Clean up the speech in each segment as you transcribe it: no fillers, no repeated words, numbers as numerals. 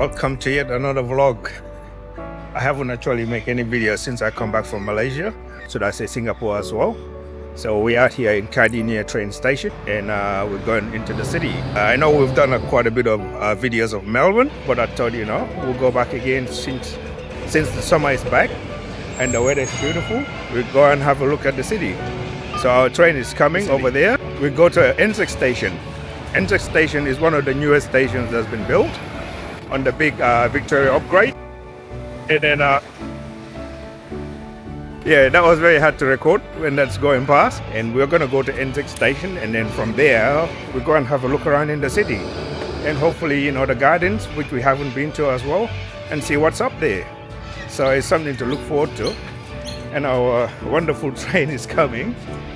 Welcome to yet another vlog. I haven't actually made any videos since I come back from Malaysia. So that's Singapore as well. So we are here in Cardinia train station and we're going into the city. I know we've done quite a bit of videos of Melbourne, but I thought, we'll go back again since the summer is back and the weather is beautiful. We'll go and have a look at the city. So our train is coming over there. We go to Anzac Station. Anzac Station is one of the newest stations that's been built on the big Victoria upgrade. And then yeah, that was very hard to record when that's going past. And we're gonna go to Anzac Station, and then from there we go and have a look around in the city, and hopefully the gardens, which we haven't been to as well, and see what's up there. So it's something to look forward to. And our wonderful train is coming.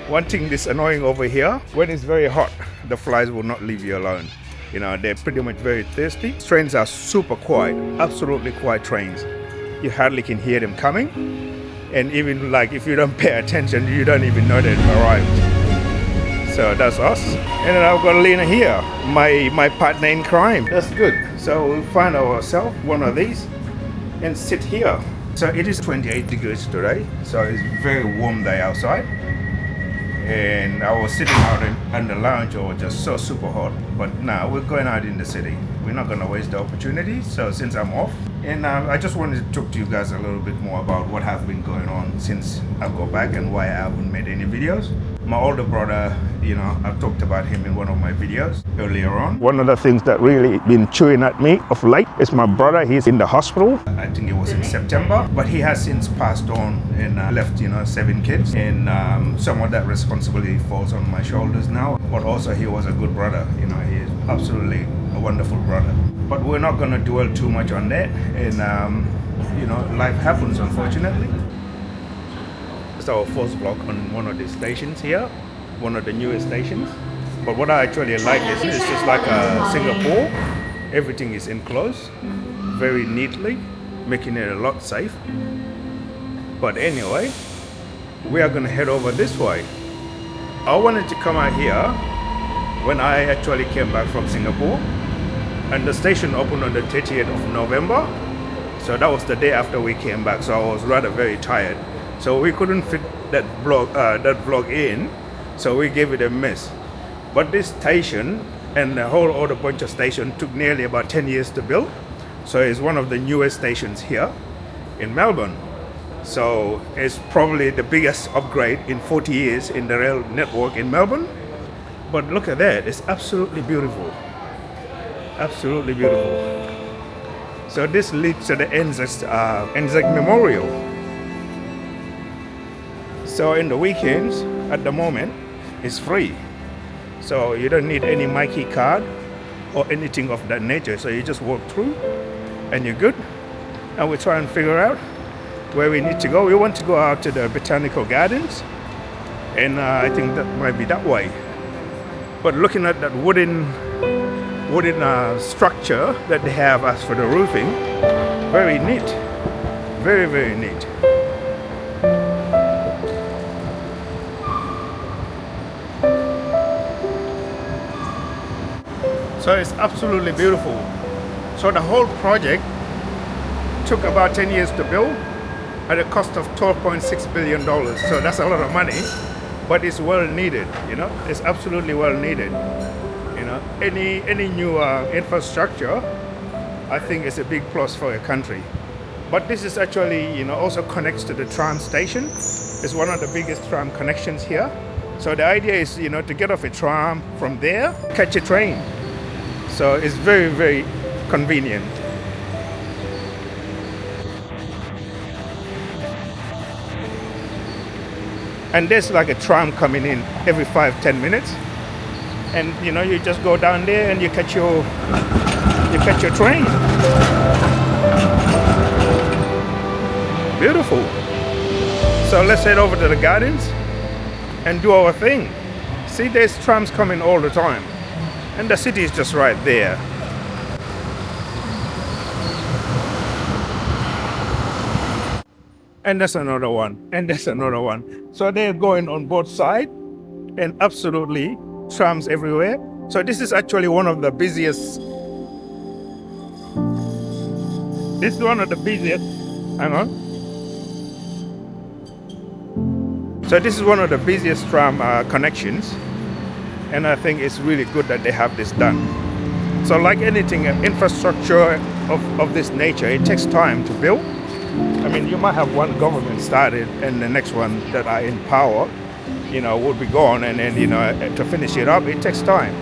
One thing that's annoying over here, when it's very hot, the flies will not leave you alone. They're pretty much very thirsty. Trains are super quiet, absolutely quiet trains. You hardly can hear them coming. And even like if you don't pay attention, you don't even know they've arrived. So that's us. And then I've got Lena here, my partner in crime. That's good. So we'll find ourselves one of these and sit here. So it is 28 degrees today. So it's very warm day outside. And I was sitting out in the lounge, or just so super hot. But now we're going out in the city. We're not going to waste the opportunity. So since I'm off, and I just wanted to talk to you guys a little bit more about what has been going on since I got back and why I haven't made any videos. My older brother, I've talked about him in one of my videos earlier on. One of the things that really been chewing at me of late is my brother. He's in the hospital. I think it was in September, but he has since passed on and left, 7 kids. And some of that responsibility falls on my shoulders now. But also he was a good brother. He is absolutely a wonderful brother. But we're not going to dwell too much on that. And, life happens, unfortunately. It's our first vlog on one of the stations here, one of the newest stations. But what I actually like is it's just like Singapore. Everything is enclosed very neatly, making it a lot safe. But anyway, we are going to head over this way. I wanted to come out here when I actually came back from Singapore, and the station opened on the 30th of November. So that was the day after we came back. So I was rather very tired. So we couldn't fit that vlog in, so we gave it a miss. But this station and the whole other bunch of stations took nearly about 10 years to build. So it's one of the newest stations here in Melbourne. So it's probably the biggest upgrade in 40 years in the rail network in Melbourne. But look at that, it's absolutely beautiful. Absolutely beautiful. So this leads to the Anzac Memorial. So in the weekends, at the moment, it's free. So you don't need any Mikey card or anything of that nature. So you just walk through and you're good. And we try and figure out where we need to go. We want to go out to the Botanical Gardens. And I think that might be that way. But looking at that wooden structure that they have as for the roofing, very neat. Very, very neat. So it's absolutely beautiful. So the whole project took about 10 years to build at a cost of $12.6 billion. So that's a lot of money, but it's well needed, It's absolutely well needed. Any new infrastructure, I think is a big plus for a country. But this is actually, also connects to the tram station. It's one of the biggest tram connections here. So the idea is, to get off a tram from there, catch a train. So it's very, very convenient. And there's like a tram coming in every 5-10 minutes. And you just go down there and you catch your train. Beautiful. So let's head over to the gardens and do our thing. See, there's trams coming all the time. And the city is just right there. And there's another one. And there's another one. So they're going on both sides, and absolutely trams everywhere. So this is actually one of the busiest This is one of the busiest. Hang on. So this is one of the busiest tram connections, and I think it's really good that they have this done. So like anything, infrastructure of this nature, it takes time to build. I mean, you might have one government started and the next one that are in power, would be gone, and then, to finish it up, it takes time.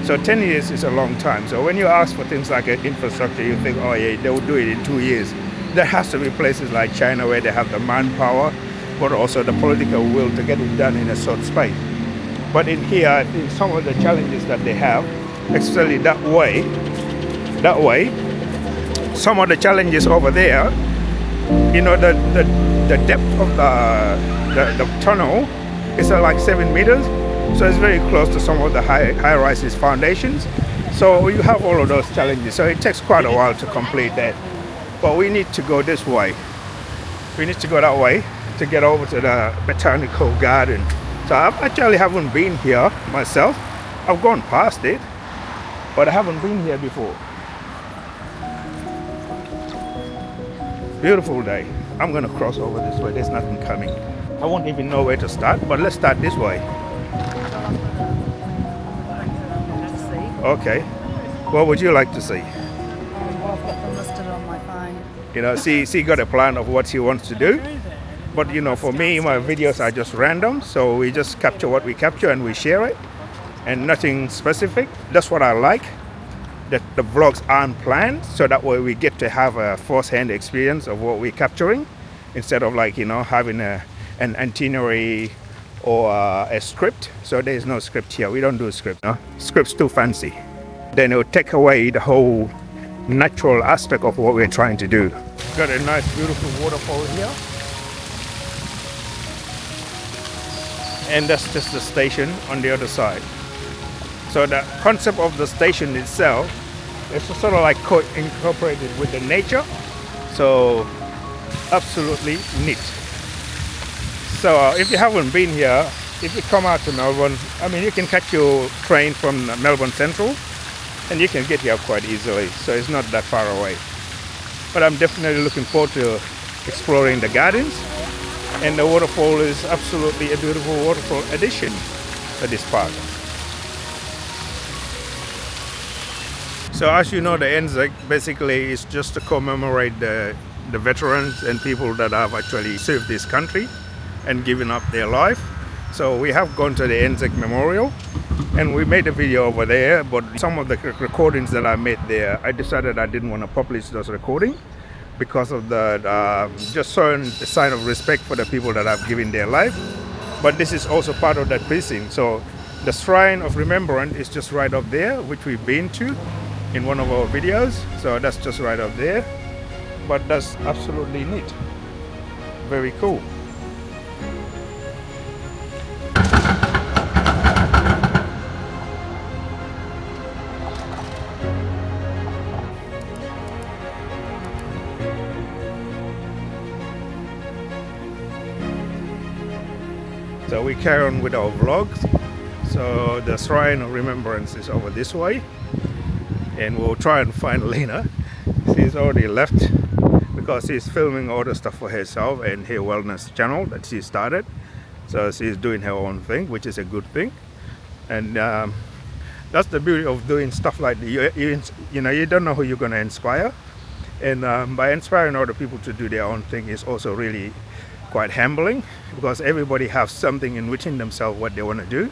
So 10 years is a long time. So when you ask for things like infrastructure, you think, oh yeah, they will do it in 2 years. There has to be places like China where they have the manpower, but also the political will to get it done in a short space. But in here, I think some of the challenges that they have, especially that way, some of the challenges over there, the depth of the tunnel is like 7 meters, so it's very close to some of the high-rises foundations. So you have all of those challenges. So it takes quite a while to complete that. But we need to go this way. We need to go that way to get over to the botanical garden. So I actually haven't been here myself. I've gone past it, but I haven't been here before. Beautiful day. I'm gonna cross over this way. There's nothing coming. I won't even know where to start, but let's start this way. Okay. What would you like to see? Well, I've got them listed on my phone. See got a plan of what he wants to do. But for me, my videos are just random, so we just capture what we capture and we share it, and nothing specific. That's what I like, that the vlogs aren't planned, so that way we get to have a first-hand experience of what we're capturing, instead of having an itinerary or a script. So there's no script here. We don't do script. No? Script's too fancy. Then it will take away the whole natural aspect of what we're trying to do. Got a nice, beautiful waterfall here. And that's just the station on the other side. So the concept of the station itself is sort of like incorporated with the nature. So absolutely neat. So if you haven't been here, if you come out to Melbourne, I mean, you can catch your train from Melbourne Central and you can get here quite easily. So it's not that far away. But I'm definitely looking forward to exploring the gardens. And the waterfall is absolutely a beautiful waterfall addition to this park. So as you know, the Anzac basically is just to commemorate the veterans and people that have actually served this country and given up their life. So we have gone to the Anzac Memorial and we made a video over there, but some of the recordings that I made there, I decided I didn't want to publish those recordings, because of the just showing the sign of respect for the people that have given their life. But this is also part of that precinct. So the shrine of Remembrance is just right up there, which we've been to in one of our videos. So that's just right up there. But that's absolutely neat. Very cool. So we carry on with our vlogs. So the shrine of Remembrance is over this way, and we'll try and find Lena. She's already left because she's filming all the stuff for herself and her wellness channel that she started. So she's doing her own thing, which is a good thing. And that's the beauty of doing stuff like that. You don't know who you're going to inspire, and by inspiring other people to do their own thing is also really quite humbling, because everybody has something in within themselves what they want to do,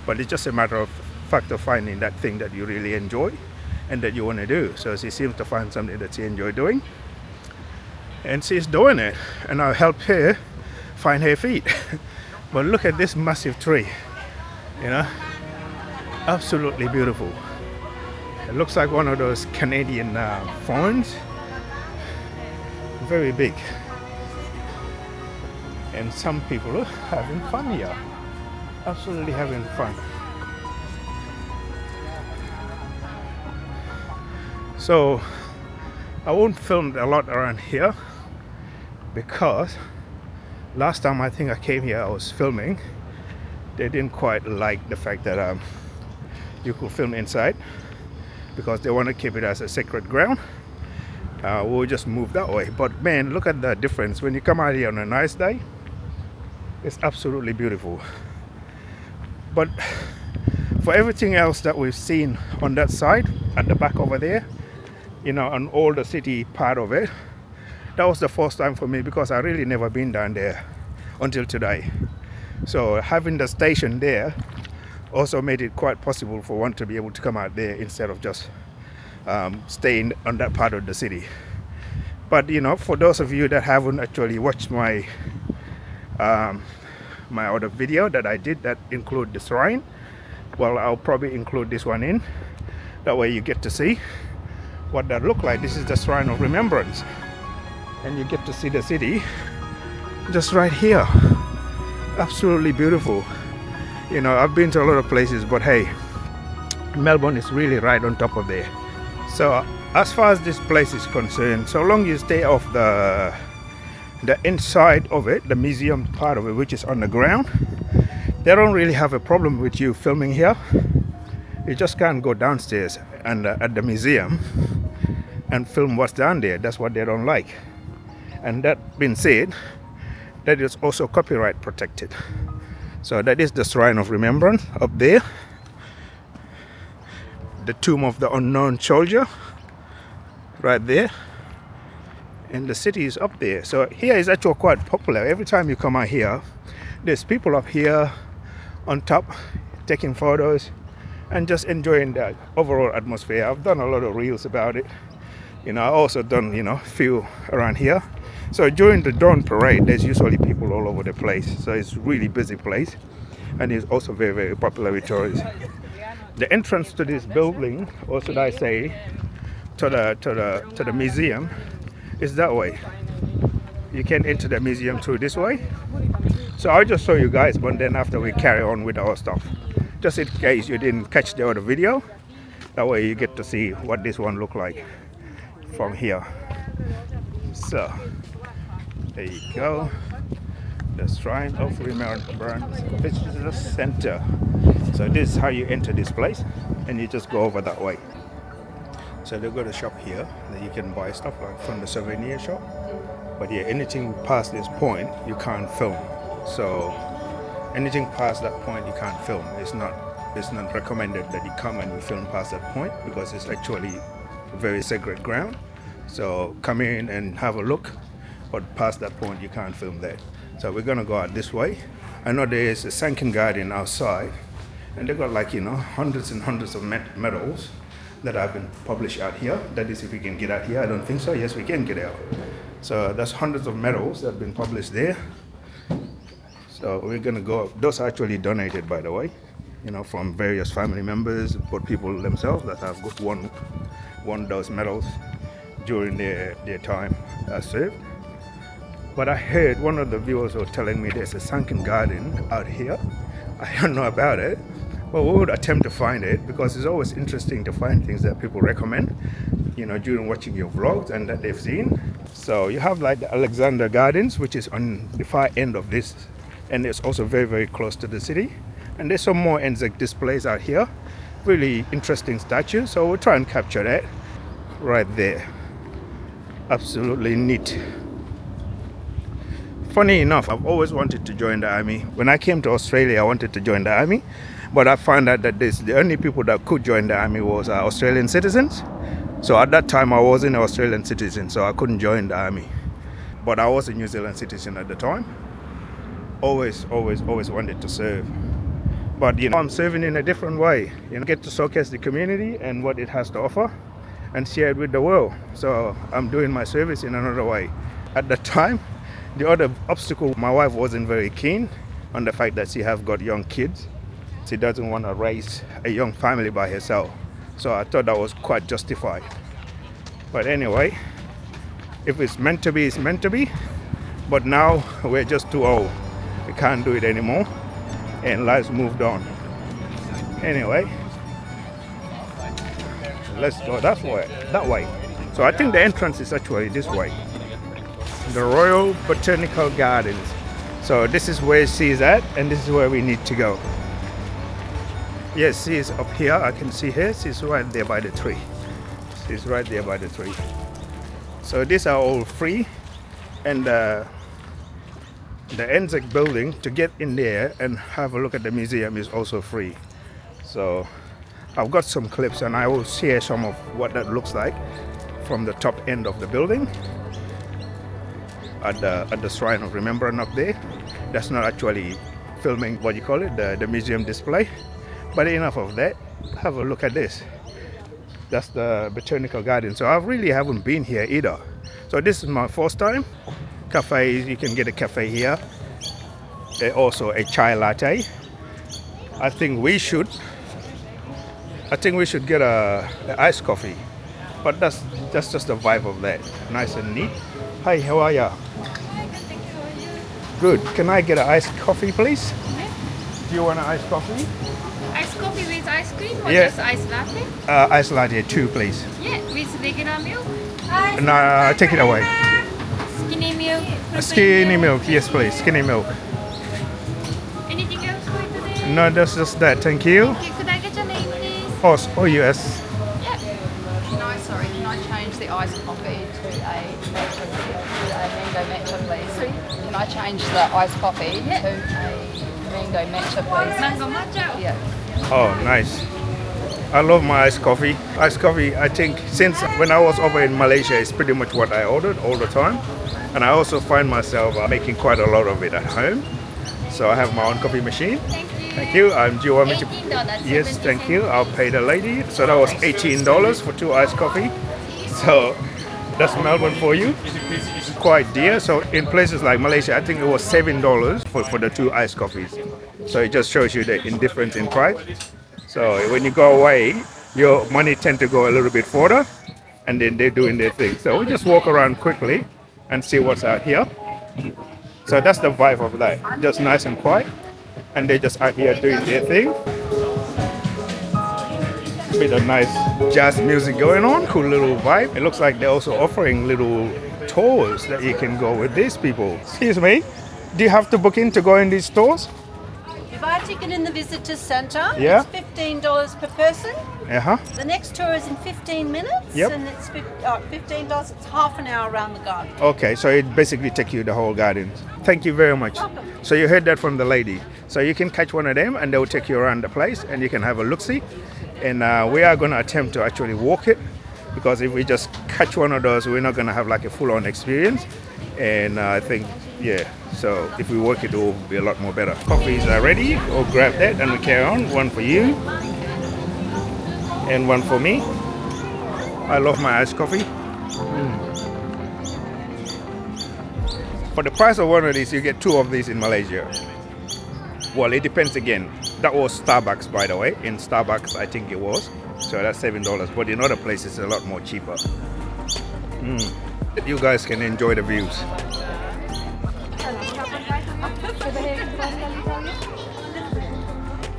but it's just a matter of fact of finding that thing that you really enjoy and that you want to do. So she seems to find something that she enjoys doing, and she's doing it, and I'll help her find her feet. But look at this massive tree, absolutely beautiful. It looks like one of those Canadian ferns, very big. And some people are having fun here, absolutely having fun. So I won't film a lot around here, because last time I think I came here I was filming, they didn't quite like the fact that you could film inside, because they want to keep it as a sacred ground. we'll just move that way. But man, look at the difference when you come out here on a nice day. It's absolutely beautiful. But for everything else that we've seen on that side at the back over there, you know, on all the city part of it, that was the first time for me because I really never been down there until today. So having the station there also made it quite possible for one to be able to come out there instead of just staying on that part of the city. But you know, for those of you that haven't actually watched my my other video that I did that include the shrine, well, I'll probably include this one in. That way you get to see what that look like. This is the Shrine of Remembrance, and you get to see the city just right here. Absolutely beautiful. You know, I've been to a lot of places, but hey, Melbourne is really right on top of there. So as far as this place is concerned, so long you stay off the inside of it, the museum part of it, which is on the ground, they don't really have a problem with you filming here. You just can't go downstairs and at the museum and film what's down there. That's what they don't like. And that being said, that is also copyright protected. So that is the Shrine of Remembrance up there. The tomb of the unknown soldier right there. And the city is up there. So here is actually quite popular. Every time you come out here, there's people up here on top taking photos and just enjoying the overall atmosphere. I've done a lot of reels about it. You know, I also done, you know, few around here. So during the dawn parade, there's usually people all over the place. So it's really busy place, and it's also very, very popular with tourists. The entrance to this building, or should I say, to the museum, is that way. You can enter the museum through this way. So I'll just show you guys, but then after we carry on with our stuff, just in case you didn't catch the other video, that way you get to see what this one look like from here. So there you go, the Shrine of Remembrance Visitor Center. So this is how you enter this place, and you just go over that way. So they've got a shop here that you can buy stuff like from the souvenir shop. But yeah, anything past this point you can't film. So anything past that point you can't film. It's not recommended that you come and you film past that point because it's actually very sacred ground. So come in and have a look, but past that point you can't film there. So we're gonna go out this way. I know there is a sunken garden outside, and they've got like, you know, hundreds and hundreds of medals that have been published out here. That is, if we can get out here. I don't think so. Yes, we can get out. So there's hundreds of medals that have been published there. So we're gonna go. Those are actually donated, by the way, you know, from various family members, but people themselves that have won those medals during their time served. But I heard one of the viewers was telling me there's a sunken garden out here. I don't know about it, but we would attempt to find it because it's always interesting to find things that people recommend, you know, during watching your vlogs and that they've seen. So you have like the Alexander Gardens, which is on the far end of this, and it's also very, very close to the city. And there's some more Anzac displays out here, really interesting statues. So we'll try and capture that right there. Absolutely neat. Funny enough, I've always wanted to join the army. When I came to Australia, I wanted to join the army, but I found out that the only people that could join the army was Australian citizens. So at that time, I wasn't an Australian citizen, so I couldn't join the army. But I was a New Zealand citizen at the time. Always wanted to serve. But you know, I'm serving in a different way. You know, get to showcase the community and what it has to offer, and share it with the world. So I'm doing my service in another way. At the time, the other obstacle, my wife wasn't very keen on the fact that she have got young kids. She doesn't want to raise a young family by herself. So I thought that was quite justified. But anyway, if it's meant to be, it's meant to be. But now we're just too old. We can't do it anymore. And life's moved on. Anyway, let's go that way. So I think the entrance is actually this way. The Royal Botanical Gardens. So this is where she's at, and this is where we need to go. Yes, she's up here. I can see her. She's right there by the tree. She's right there by the tree. So these are all free, and the Anzac building, to get in there and have a look at the museum, is also free. So I've got some clips and I will share some of what that looks like from the top end of the building at the Shrine of Remembrance up there. That's not actually filming, what you call it, the museum display. But enough of that. Have a look at this. That's the Botanical Garden. So I really haven't been here either. So this is my first time. Cafe, you can get a cafe here. Also a chai latte. I think we should get a iced coffee. But that's just the vibe of that. Nice and neat. Hi, how are ya? Hi, good, thank you. How are you? Good. Can I get an iced coffee, please? Yeah. Do you want an iced coffee? Iced coffee with ice cream or Yeah. just iced latte? Iced latte, 2, please. Yeah, with regular milk. No, take it away. Skinny milk. Skinny milk, yes, please. Skinny milk. Anything else for today? No, that's just that. Thank you. Okay, could I get your name, please? Oh, yes. Yeah. Can I change the iced coffee to a mango matcha, please? Can I change the iced coffee to a mango matcha, please? Mango matcha? Yeah. Oh, nice. I love my iced coffee. Iced coffee, I think, since when I was over in Malaysia, is pretty much what I ordered all the time. And I also find myself making quite a lot of it at home. So I have my own coffee machine. Thank you. Thank you. Do you want me to? $18. Yes, thank you. I'll pay the lady. So that was $18 for 2 iced coffee. So that's Melbourne for you. It's quite dear. So in places like Malaysia, I think it was $7 for the 2 iced coffees. So it just shows you the indifference in price. So when you go away, your money tend to go a little bit further, and then they're doing their thing. So we just walk around quickly and see what's out here. So that's the vibe of that. Just nice and quiet, and they're just out here doing their thing. Bit of nice jazz music going on. Cool little vibe. It looks like they're also offering little tours that you can go with these people. Excuse me, do you have to book in to go in these stores? You buy a ticket in the visitor centre. Yeah. It's $15 per person. Uh-huh. The next tour is in 15 minutes. Yep. And it's $15. It's half an hour around the garden. Okay, so it basically takes you the whole garden. Thank you very much. Welcome. So you heard that from the lady. So you can catch one of them and they'll take you around the place and you can have a look-see. And we are going to attempt to actually walk it, because if we just catch one of those, we're not going to have like a full-on experience. And I think, yeah, so if we work it, it will be a lot more better. Coffees are ready. We'll grab that and we carry on. One for you and one for me. I love my iced coffee. For the price of one of these, you get 2 of these in Malaysia. Well, it depends again. That was Starbucks, by the way. In Starbucks, I think it was. So that's $7. But in other places, it's a lot more cheaper. You guys can enjoy the views.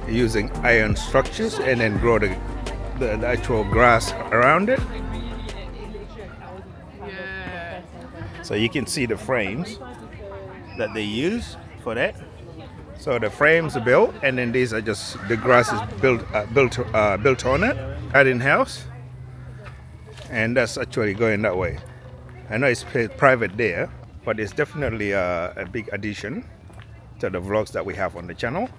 Using iron structures and then grow the actual grass around it. So you can see the frames that they use for that. So the frames are built, and then these are just the grass is built on it, garden house, and that's actually going that way. I know it's private there, but it's definitely a big addition to the vlogs that we have on the channel.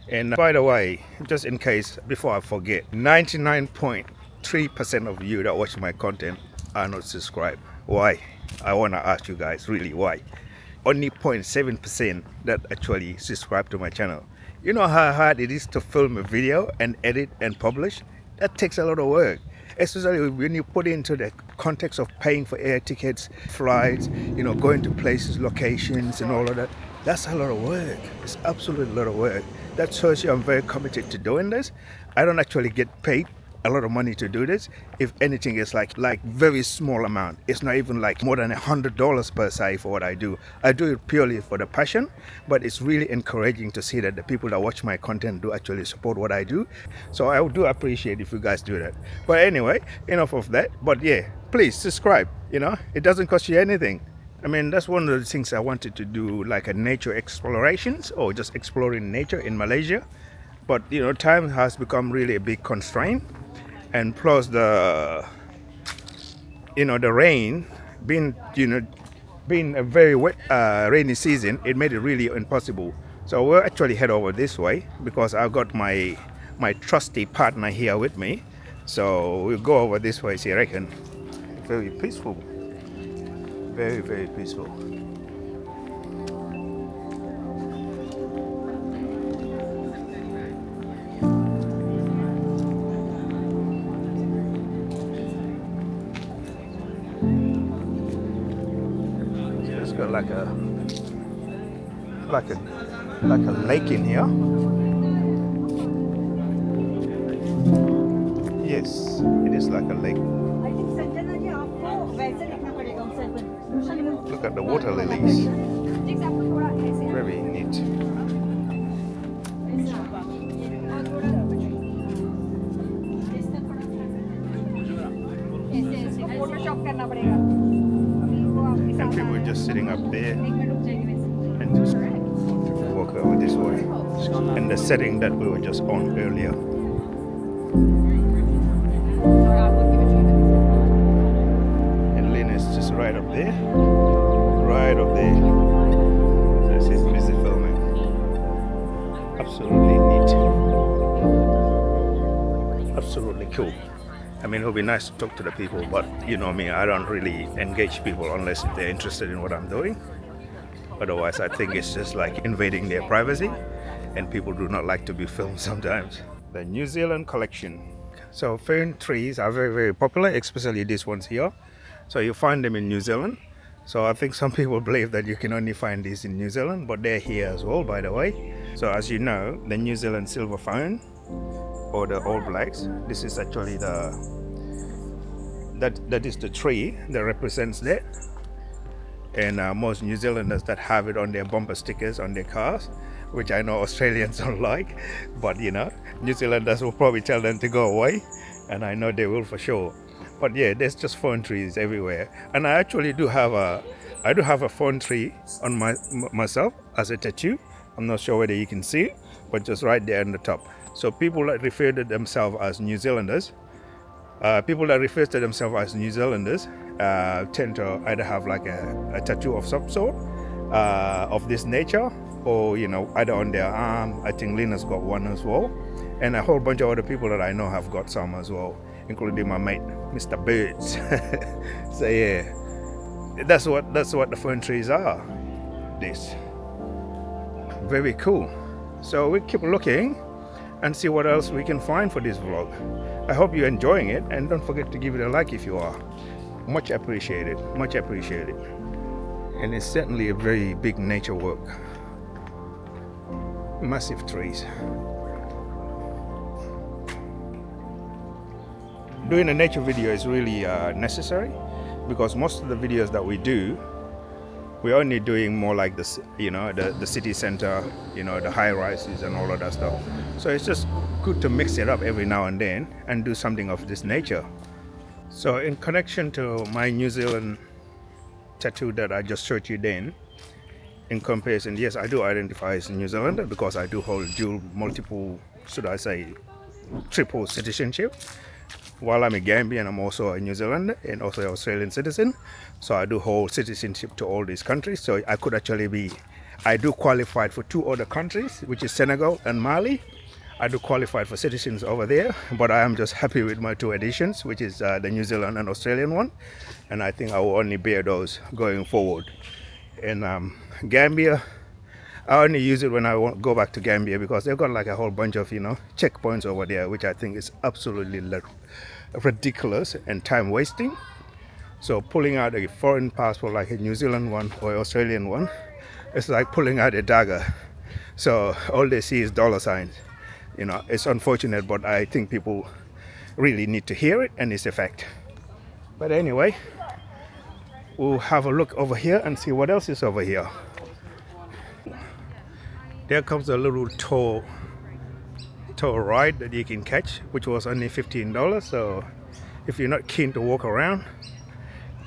And by the way, just in case, before I forget, 99.3% of you that watch my content are not subscribed. Why? I want to ask you guys, really, why? Only 0.7% that actually subscribe to my channel. You know how hard it is to film a video and edit and publish? That takes a lot of work, especially when you put it into the context of paying for air tickets, flights, going to places, locations and all of that. That's a lot of work. It's absolutely a lot of work. That shows you I'm very committed to doing this. I don't actually get paid a lot of money to do this. If anything, it's like very small amount. It's not even like more than $100 per se for what I do. I do it purely for the passion, but it's really encouraging to see that the people that watch my content do actually support what I do. So I do appreciate if you guys do that. But anyway, enough of that. But yeah, please subscribe. It doesn't cost you anything. I mean, that's one of the things I wanted to do, like a nature explorations or just exploring nature in Malaysia. But time has become really a big constraint. And plus the rain being a very wet, rainy season, it made it really impossible. So we'll actually head over this way because I've got my trusty partner here with me. So we'll go over this way, I reckon. Very peaceful. Very, very peaceful. It's got like a lake in here. Yes, it is like a lake. Look at the water lilies. Very neat. And people are just sitting up there and just walk over this way. And the setting that we were just on earlier. And Lynn is just right up there. Right up there. So she's busy filming. Absolutely neat. Absolutely cool. I mean, it would be nice to talk to the people, but you know me, I don't really engage people unless they're interested in what I'm doing. Otherwise, I think it's just like invading their privacy, and people do not like to be filmed sometimes. The New Zealand collection. So fern trees are very, very popular, especially these ones here. So you find them in New Zealand. So I think some people believe that you can only find these in New Zealand, but they're here as well, by the way. So as you know, the New Zealand silver fern, or the All Blacks, this is actually that is the tree that represents that. And most New Zealanders that have it on their bumper stickers on their cars, which I know Australians don't like, but you know, New Zealanders will probably tell them to go away, and I know they will for sure. But yeah, there's just fern trees everywhere, and I actually do have a fern tree on myself as a tattoo. I'm not sure whether you can see it, but just right there on the top. So people that refer to themselves as New Zealanders, tend to either have like a tattoo of some sort of this nature, or you know, either on their arm. I think Lena's got one as well, and a whole bunch of other people that I know have got some as well, including my mate Mr. Birds. So yeah, that's what the fern trees are. This very cool. So we keep looking and see what else we can find for this vlog. I hope you're enjoying it, and don't forget to give it a like if you are. Much appreciated, much appreciated. And it's certainly a very big nature work. Massive trees. Doing a nature video is really necessary, because most of the videos that we do, we're only doing more like this, you know, the city center, you know, the high rises and all of that stuff. So it's just good to mix it up every now and then and do something of this nature. So in connection to my New Zealand tattoo that I just showed you then, in comparison, yes, I do identify as a New Zealander because I do hold triple citizenship. While I'm a Gambian, I'm also a New Zealander and also an Australian citizen. So I do hold citizenship to all these countries. So I could actually I do qualify for two other countries, which is Senegal and Mali. I do qualify for citizens over there, but I am just happy with my two editions, which is the New Zealand and Australian one. And I think I will only bear those going forward. And Gambia, I only use it when I go back to Gambia, because they've got like a whole bunch of, you know, checkpoints over there, which I think is absolutely ridiculous and time wasting. So pulling out a foreign passport like a New Zealand one or Australian one, it's like pulling out a dagger. So all they see is dollar signs. You know, it's unfortunate, but I think people really need to hear it, and it's a fact. But anyway, we'll have a look over here and see what else is over here. There comes a little tour ride that you can catch, which was only $15. So if you're not keen to walk around,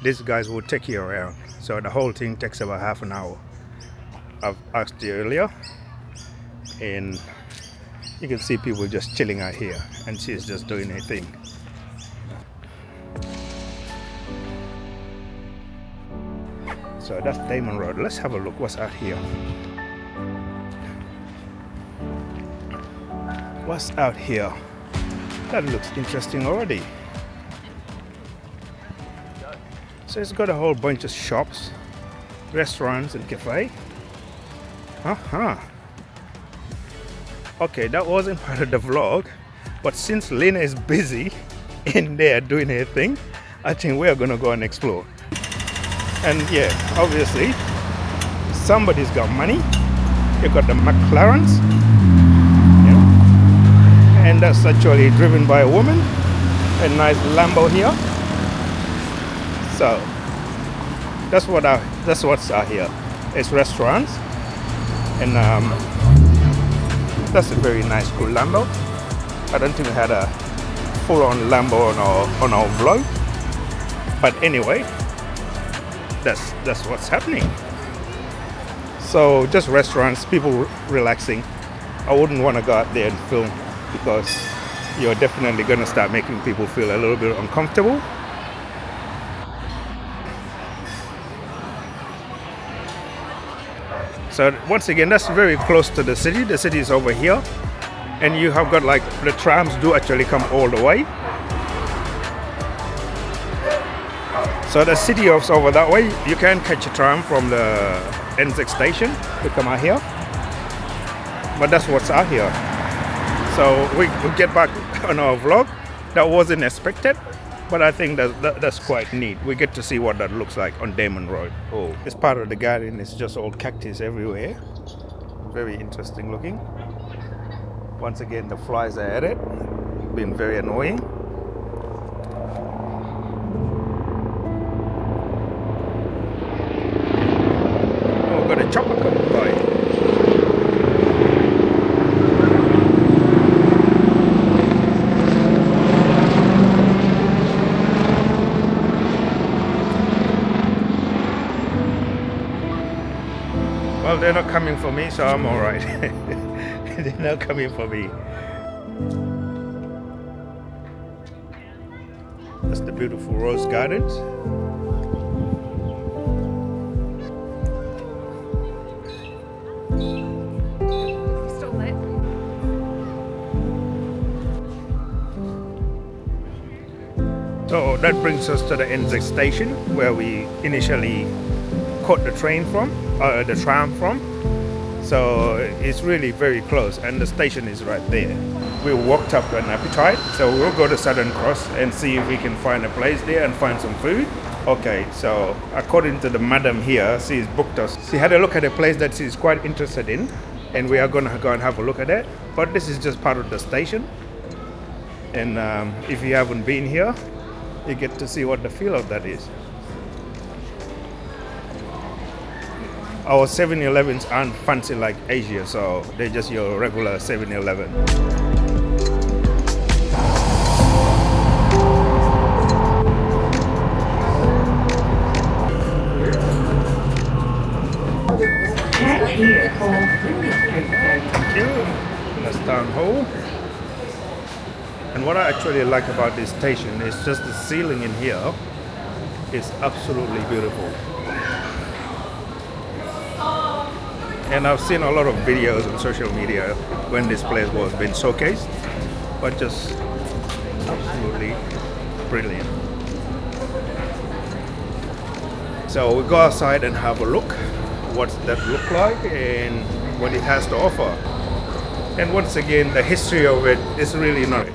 these guys will take you around. So the whole thing takes about half an hour. I've asked you earlier, and you can see people just chilling out here, and she's just doing her thing. So that's Damon Road. Let's have a look what's out here. What's out here? That looks interesting already. So it's got a whole bunch of shops, restaurants and cafe. Okay, that wasn't part of the vlog, but since Lena is busy in there doing her thing, I think we're gonna go and explore. And yeah, obviously somebody's got money. You got the McLarens, and that's actually driven by a woman. A nice Lambo here. So that's what's out here. It's restaurants, and that's a very nice, cool Lambo. I don't think we had a full-on Lambo on our vlog, but anyway, that's what's happening. So just restaurants, people relaxing. I wouldn't want to go out there and film because you're definitely going to start making people feel a little bit uncomfortable. So once again, that's very close to the city. The city is over here, and you have got like the trams do actually come all the way. So the city is over that way. You can catch a tram from the Anzac Station to come out here, but that's what's out here. So we get back on our vlog. That wasn't expected, but I think that's quite neat. We get to see what that looks like on Damon Road. Oh, it's part of the garden. It's just all cactus everywhere. Very interesting looking. Once again, the flies are at it. Been very annoying. Oh, got a chopper coming by. Well, they're not coming for me, so I'm alright. They're not coming for me. That's the beautiful rose gardens. Still lit. So that brings us to the Anzac Station, where we initially caught the tram from. So it's really very close, and the station is right there. We walked up an appetite, so we'll go to Southern Cross and see if we can find a place there and find some food. Okay, so according to the madam here, she's booked us. She had a look at a place that she's quite interested in, and we are gonna go and have a look at it. But this is just part of the station, and if you haven't been here, you get to see what the feel of that is. Our 7-Elevens aren't fancy like Asia, so they're just your regular 7-Eleven. Thank you. That's Town Hall. And what I actually like about this station is just the ceiling in here is absolutely beautiful. And I've seen a lot of videos on social media when this place was being showcased, but just absolutely brilliant. So we go outside and have a look what's that look like and what it has to offer. And once again, the history of it is really not.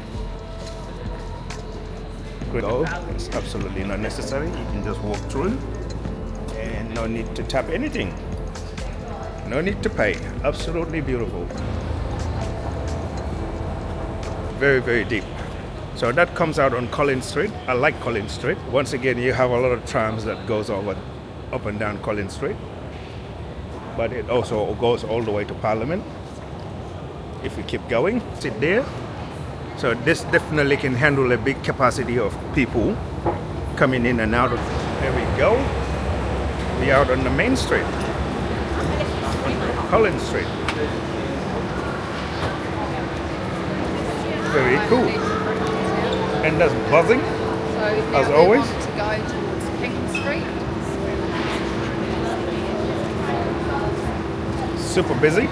It's absolutely not necessary. You can just walk through and no need to tap anything. No need to pay. Absolutely beautiful. Very, very deep. So that comes out on Collins Street. I like Collins Street. Once again, you have a lot of trams that goes over up and down Collins Street. But it also goes all the way to Parliament. If we keep going, sit there. So this definitely can handle a big capacity of people coming in and out of. There we go. We're out on the main street. Collins Street. Very cool. And that's buzzing, So as now we always. want to go towards King Street. super busy.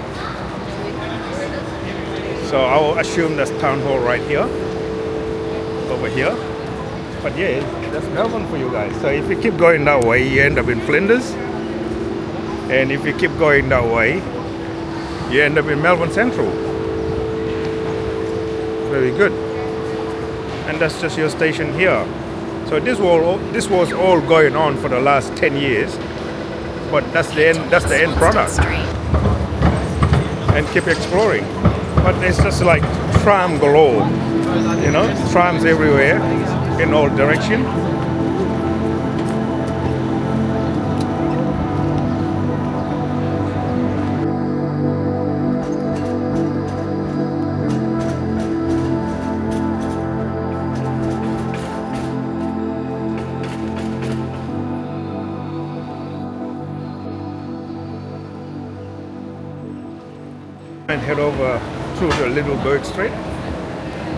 So I'll assume that's town hall right here, over here. But yeah, that's Melbourne for you guys. So if you keep going that way, you end up in Flinders. And if you keep going that way, you end up in Melbourne Central. Very good. And that's just your station here. So this was all going on for the last 10 years. But that's the end product. And keep exploring. But it's just like tram galore, you know, trams everywhere in all directions. And head over through the Little Bird Street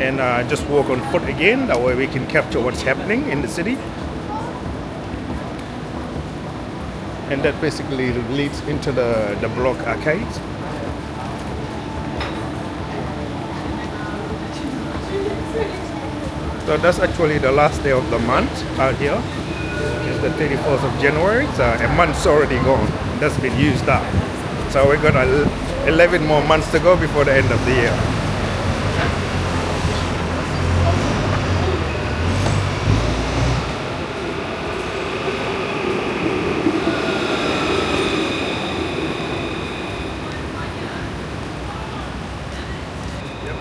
and just walk on foot again. That way we can capture what's happening in the city. And that basically leads into the block arcades. So that's actually the last day of the month out here. It's the 31st of January. So a month's already gone. That's been used up. So we're gonna 11 more months to go before the end of the year.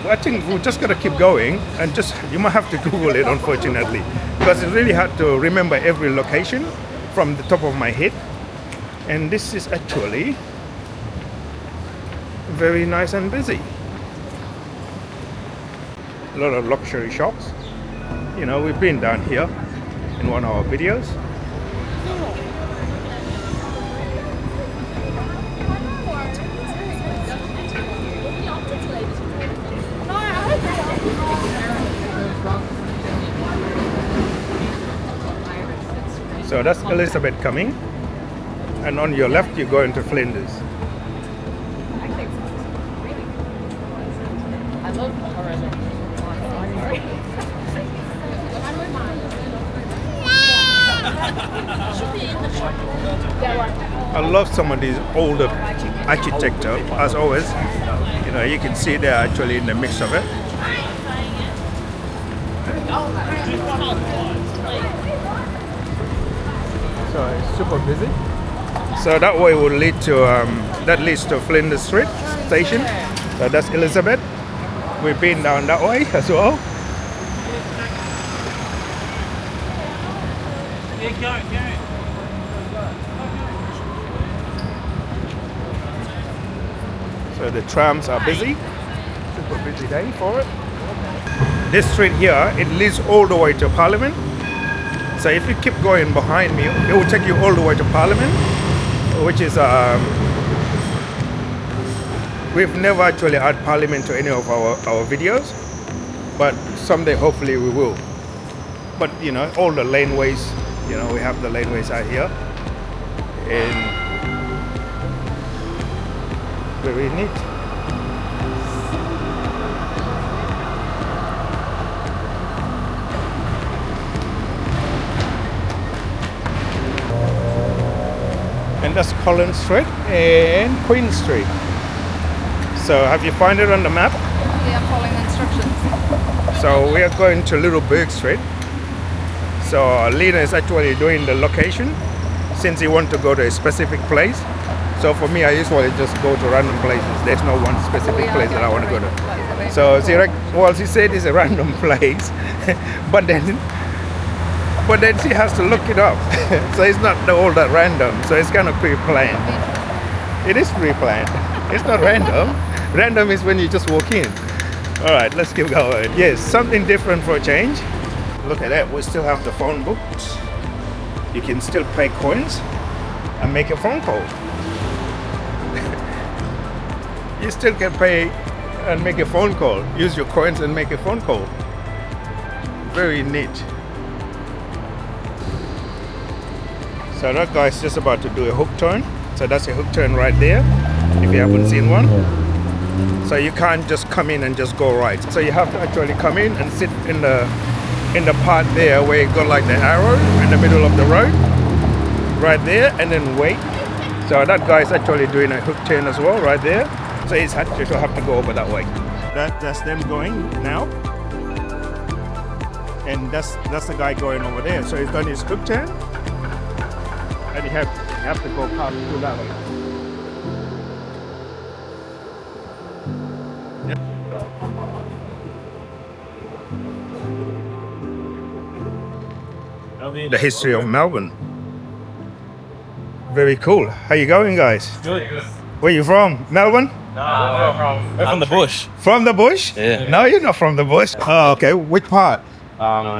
I think we're just gonna keep going and you might have to Google it, unfortunately, because it's really hard to remember every location from the top of my head. And this is actually very nice and busy. A lot of luxury shops. You know, we've been down here in one of our videos. So that's Elizabeth coming, and on your left you go into Flinders. I love some of these older architecture, as always. You know, you can see they're actually in the mix of it. So it's super busy. So that way will lead to that leads to Flinders Street Station. So that's Elizabeth. We've been down that way as well. So the trams are busy. Super busy day for it. This street here, it leads all the way to Parliament. So if you keep going behind me, it will take you all the way to Parliament, which is we've never actually had Parliament to any of our videos, but someday hopefully we will. But you know, all the laneways, you know, we have the laneways out here, and very neat. And that's Collins Street and Queen Street. So have you found it on the map? Yeah, I'm following the instructions. So we are going to Little Bird Street. So Lena is actually doing the location since he wants to go to a specific place. So for me, I usually just go to random places. There's no one specific place that I want to go to. So she said it's a random place, but then she has to look it up. So it's not all that random. So it's kind of pre-planned. It is pre-planned. It's not random. Random is when you just walk in. All right, let's keep going. Yes, something different for a change. Look at that. We still have the phone books. You can still pay coins and make a phone call. You still can pay and make a phone call. Use your coins and make a phone call. Very neat. So that guy's just about to do a hook turn. So that's a hook turn right there. if you haven't seen one. So you can't just come in and just go right. So you have to actually come in and sit in the part there where you got like the arrow in the middle of the road, right there, and then wait. So that guy is actually doing a hook turn as well, right there. So he's actually have to go over that way. That's them going now, and that's the guy going over there. So he's done his hook turn, and you have to go past through that way. The history of Melbourne. Very cool. How you going, guys? Good. Where you from? Melbourne? No, we're from the bush. From the bush? Yeah. No, you're not from the bush. Oh, okay. Which part?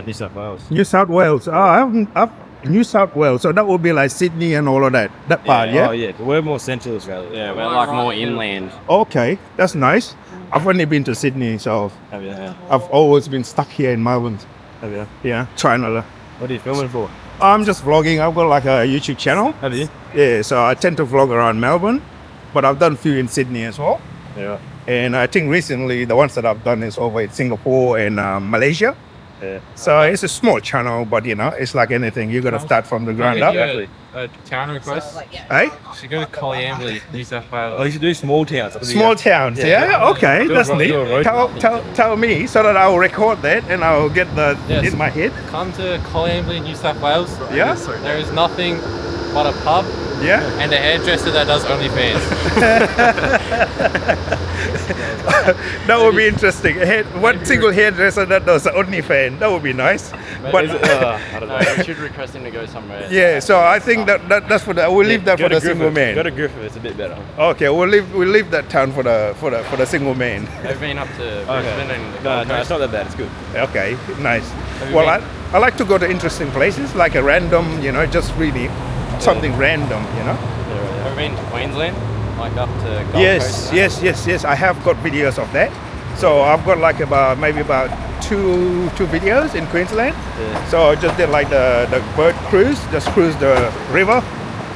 New South Wales. New South Wales. I've New South Wales. So that would be like Sydney and all of that. That part, yeah? Oh, yeah. We're more central Australia. Yeah, we're like more inland. Okay, that's nice. I've only been to Sydney, so Have you? Yeah. I've always been stuck here in Melbourne. Have you? Yeah, trying to. What are you filming for? I'm just vlogging. I've got like a YouTube channel. Have you? Yeah, so I tend to vlog around Melbourne, but I've done a few in Sydney as well. Yeah. And I think recently the ones that I've done is over in Singapore and Malaysia. Yeah. So it's a small channel, but you know, it's like anything. You got to start from the ground up. Exactly. A town request. Hey? Should go to Collyambley, New South Oh, Wales. you should do small towns. Small towns, yeah? Okay, Do a that's ro- neat. do a road Tell me so that I'll record that and I'll get the Yes. in my head. Come to Collyambley, New South Wales. Yeah? There is nothing but a pub Yeah? and a hairdresser that does OnlyFans. That would be interesting. One single hairdresser that does OnlyFans. That would be nice. But I don't know. You should request him to go somewhere. yeah, so I think that's for the. We'll leave that for the single man. Go to Griffith. It's a bit better. Okay, we'll leave that town for the single man. They've been up to Brisbane and the No, Gold no, it's Coast. not that bad. It's good. Okay, nice. Have you Well, been? I like to go to interesting places, like a random, you know, just really something random, you know. Have you been to Queensland? Like up to Gold Yes, Coast? yes. I have got videos of that. So I've got like maybe about two videos in Queensland. Yeah. So I just did like the bird cruise, just cruise the river,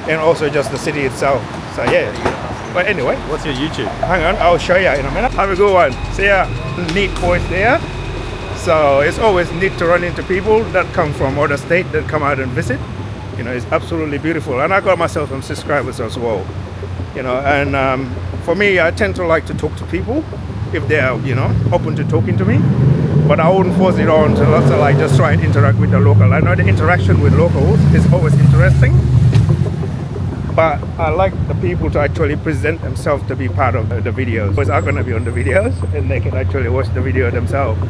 and also just the city itself. So yeah. But anyway, What's your YouTube? hang on, I'll show you in a minute. Have a good one. See ya. Neat boys there. So it's always neat to run into people that come from other state that come out and visit. You know, it's absolutely beautiful. And I got myself some subscribers as well. You know, and for me, I tend to like to talk to people if they are, you know, open to talking to me. But I wouldn't force it on to lots of like just try and interact with the local. I know the interaction with locals is always interesting. But I like the people to actually present themselves to be part of the videos. Because I'm going to be on the videos and they can actually watch the video themselves.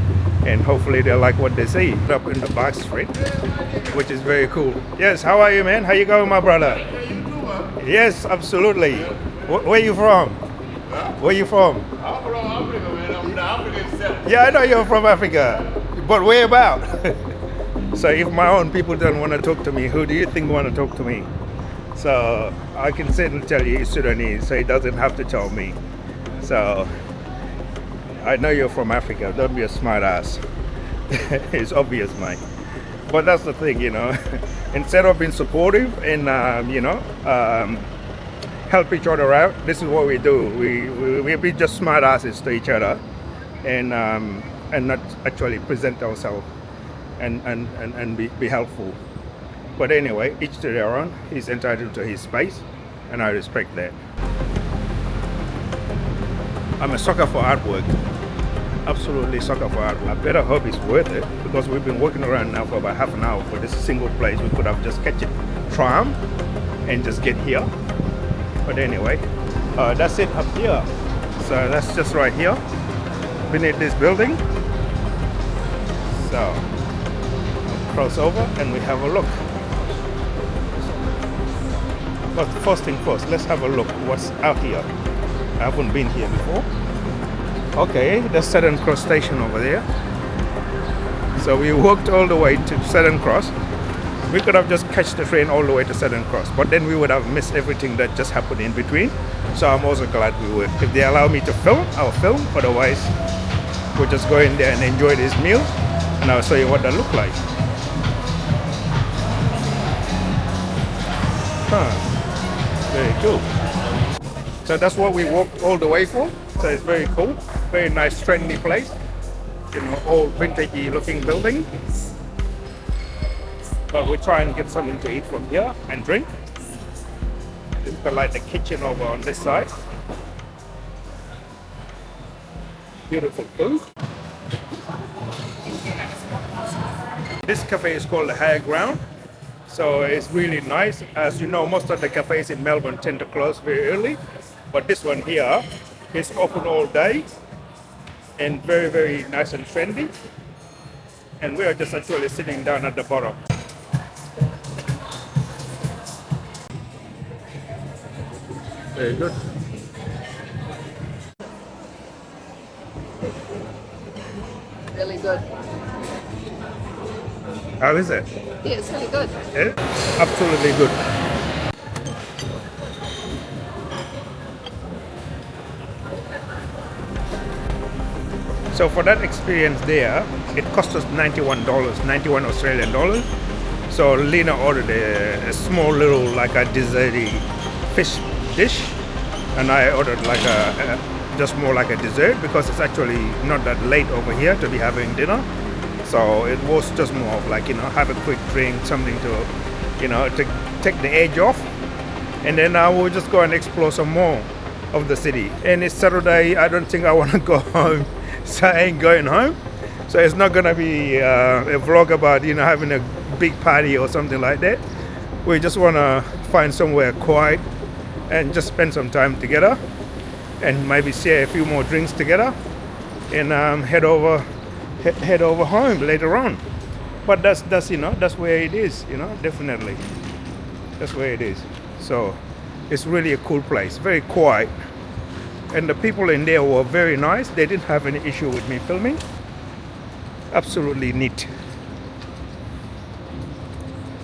And hopefully they'll like what they see. Up in the back street, which is very cool. Yes, how are you, man? How you going, my brother? Yes, absolutely. Where you from? Where you from? I'm from Africa, man. I'm the African self. Yeah, I know you're from Africa. But where about? So if my own people don't want to talk to me, who do you think want to talk to me? So I can sit and tell you it's Sudanese, so he doesn't have to tell me. So I know you're from Africa. Don't be a smart ass. It's obvious, mate. But that's the thing, you know. Instead of being supportive and help each other out, this is what we do. We be just smart asses to each other, and not actually present ourselves and be helpful. But anyway, each to their own. He's entitled to his space, and I respect that. I'm a sucker for artwork. Absolutely sucker for artwork. I better hope it's worth it, because we've been walking around now for about half an hour for this single place. We could have just catch a tram and just get here. But anyway, that's it up here. So that's just right here, beneath this building. So cross over and we have a look. But first thing first, let's have a look what's out here. I haven't been here before. Okay, there's Southern Cross Station over there. So we walked all the way to Southern Cross. We could have just catch the train all the way to Southern Cross, but then we would have missed everything that just happened in between. So I'm also glad we would. If they allow me to film, I'll film. Otherwise, we'll just go in there and enjoy this meal, and I'll show you what they look like. Very cool. So that's what we walked all the way for. So it's very cool, very nice, trendy place. You know, old vintagey looking building. But we try and get something to eat from here and drink. We've got like the kitchen over on this side. Beautiful food. This cafe is called the Higher Ground. So it's really nice. As you know, most of the cafes in Melbourne tend to close very early. But this one here is open all day and very, very nice and trendy. And we are just actually sitting down at the bottom. Very good. Really good. How is it? Yeah, it's really good. Yeah? Absolutely good. So for that experience there, it cost us $91, 91 Australian dollars. So Lena ordered a small little like a desserty fish dish, and I ordered like a just more like a dessert because it's actually not that late over here to be having dinner. So it was just more of like, you know, have a quick drink, something to, you know, to take the edge off. And then I will just go and explore some more of the city. And it's Saturday, I don't think I want to go home, so I ain't going home. So it's not gonna be a vlog about, you know, having a big party or something like that. We just wanna find somewhere quiet and just spend some time together and maybe share a few more drinks together and head over home later on. But that's you know, that's where it is, you know, definitely. That's where it is. So it's really a cool place, very quiet. And the people in there were very nice. They didn't have any issue with me filming. Absolutely neat.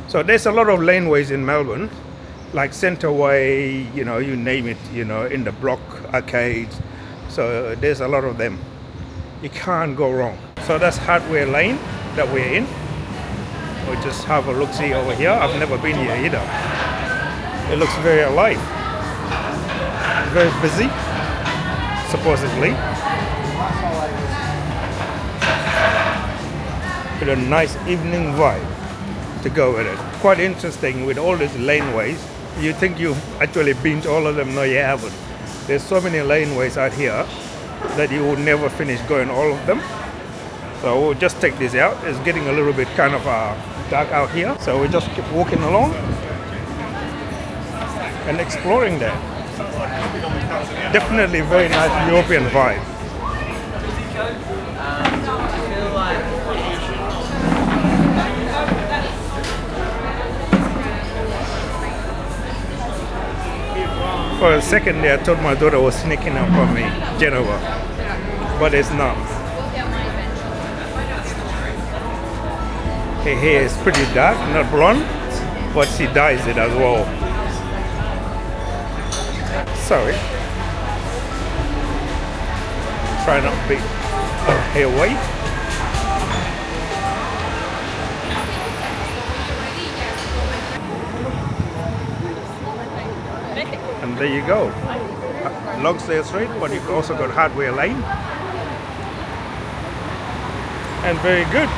So there's a lot of laneways in Melbourne, like Centreway, you know, you name it, you know, in the block arcades. So there's a lot of them. You can't go wrong. So that's Hardware Lane that we're in. We'll just have a look-see over here. I've never been here either. It looks very alive. Very busy, supposedly. With a nice evening vibe to go with it. Quite interesting with all these laneways. You think you've actually been to all of them? No, you haven't. There's so many laneways out here that you will never finish going all of them. So we'll just take this out. It's getting a little bit kind of dark out here. So we just keep walking along and exploring that. Definitely very nice European vibe. For a second there, I thought my daughter was sneaking up on me, Genova, but it's not. Her hair is pretty dark, not blonde, but she dyes it as well. Sorry. Try not to be hair weight. And there you go. Longsdale Street, but you've also got Hardware Lane. And very good.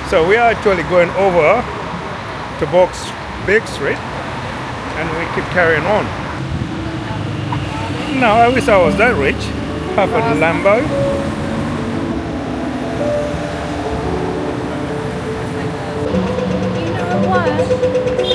So we are actually going over to Big Street and we keep carrying on. Now I wish I was that rich. Have a Lambo. You know what?